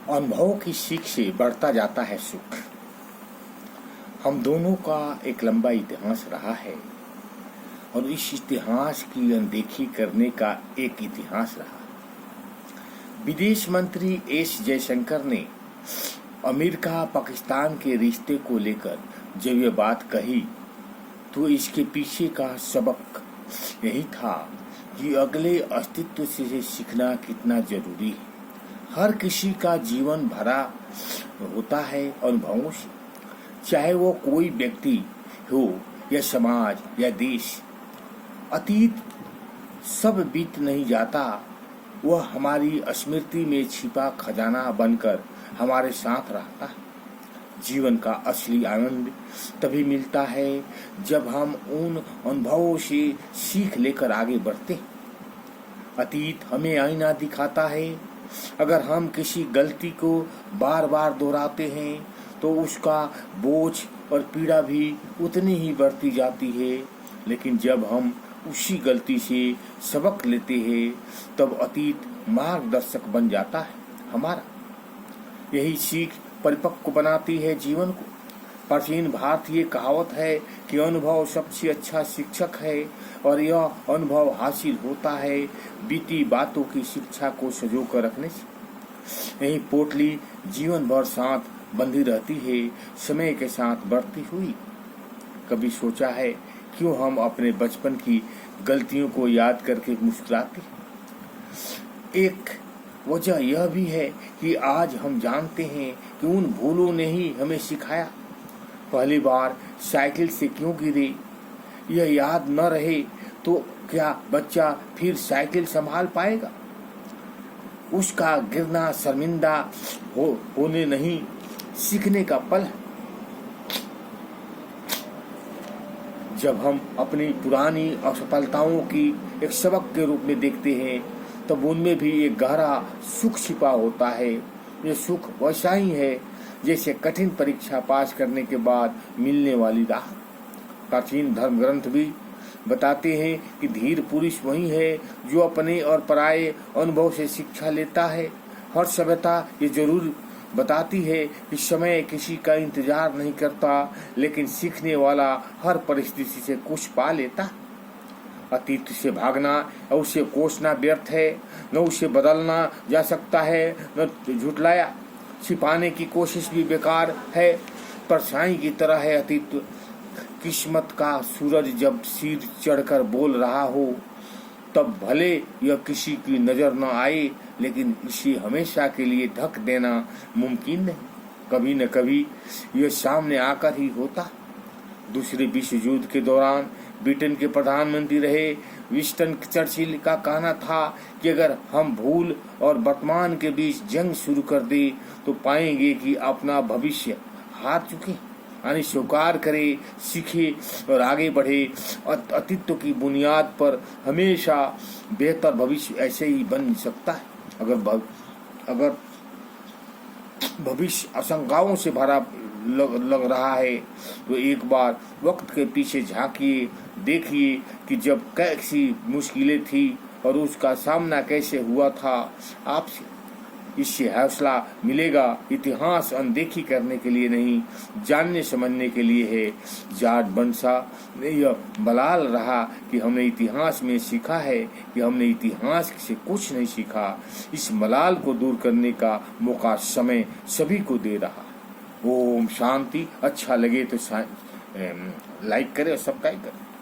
अनुभव की सीख से बढ़ता जाता है सुख। हम दोनों का एक लंबा इतिहास रहा है और इस इतिहास की अनदेखी करने का एक इतिहास रहा। विदेश मंत्री एस जयशंकर ने अमेरिका पाकिस्तान के रिश्ते को लेकर जब ये बात कही तो इसके पीछे का सबक यही था कि अगले अस्तित्व से सीखना कितना जरूरी है। हर किसी का जीवन भरा होता है अनुभवों से, चाहे वो कोई व्यक्ति हो या समाज या देश। अतीत सब बीत नहीं जाता, वह हमारी स्मृति में छिपा खजाना बनकर हमारे साथ रहता है। जीवन का असली आनंद तभी मिलता है जब हम उन अनुभवों से सीख लेकर आगे बढ़ते हैं। अतीत हमें आईना दिखाता है। अगर हम किसी गलती को बार बार दोहराते हैं तो उसका बोझ और पीड़ा भी उतनी ही बढ़ती जाती है। लेकिन जब हम उसी गलती से सबक लेते हैं तब अतीत मार्गदर्शक बन जाता है हमारा। यही सीख परिपक्व बनाती है जीवन को। प्राचीन भारतीय कहावत है कि अनुभव सबसे अच्छा शिक्षक है और यह अनुभव हासिल होता है बीती बातों की शिक्षा को संजो कर रखने से। यही पोटली जीवन भर साथ बंधी रहती है, समय के साथ बढ़ती हुई। कभी सोचा है क्यों हम अपने बचपन की गलतियों को याद करके मुस्कुराते? एक वजह यह भी है कि आज हम जानते हैं कि उन भूलों ने ही हमें सिखाया। पहली बार साइकिल से क्यों गिरे यह याद न रहे तो क्या बच्चा फिर साइकिल संभाल पाएगा? उसका गिरना शर्मिंदा होने नहीं, सीखने का पल है। जब हम अपनी पुरानी असफलताओं की एक सबक के रूप में देखते हैं तब उनमें भी एक गहरा सुख छिपा होता है। ये सुख वैसा ही है जैसे कठिन परीक्षा पास करने के बाद मिलने वाली राह। प्राचीन धर्म ग्रंथ भी बताते हैं कि धीर पुरुष वही है जो अपने और पराये अनुभव से शिक्षा लेता है। हर सभ्यता ये जरूर बताती है कि समय किसी का इंतजार नहीं करता, लेकिन सीखने वाला हर परिस्थिति से कुछ पा लेता। अतीत से भागना और उसे कोसना व्यर्थ है। न उसे बदलना जा सकता है, न झुटलाया छिपाने की कोशिश भी बेकार है। परछाई की तरह है अतीत। किस्मत का सूरज जब सिर चढ़कर बोल रहा हो तब भले यह किसी की नजर न आए, लेकिन इसे हमेशा के लिए ढक देना मुमकिन नहीं। कभी न कभी यह सामने आकर ही होता। दूसरे विश्व युद्ध के दौरान ब्रिटेन के प्रधानमंत्री रहे विंस्टन चर्चिल का कहना था कि अगर हम भूल और वर्तमान के बीच जंग शुरू कर दे तो पाएंगे कि अपना भविष्य हार चुके। यानी स्वीकार करे, सीखे और आगे बढ़े। अतीत की बुनियाद पर हमेशा बेहतर भविष्य ऐसे ही बन सकता है। अगर भविष्य आशंकाओं से भरा लग रहा है तो एक बार वक्त के पीछे झांकिए, देखिए कि जब कैसी मुश्किलें थी और उसका सामना कैसे हुआ था आपसे। इससे हौसला मिलेगा। इतिहास अनदेखी करने के लिए नहीं, जानने समझने के लिए है। जॉर्ज बंसा ने यह मलाल रहा कि हमने इतिहास में सीखा है कि हमने इतिहास से कुछ नहीं सीखा। इस मलाल को दूर करने का मौका समय सभी को दे रहा। ओम शांति। अच्छा लगे तो लाइक करें और सब्सक्राइब करें।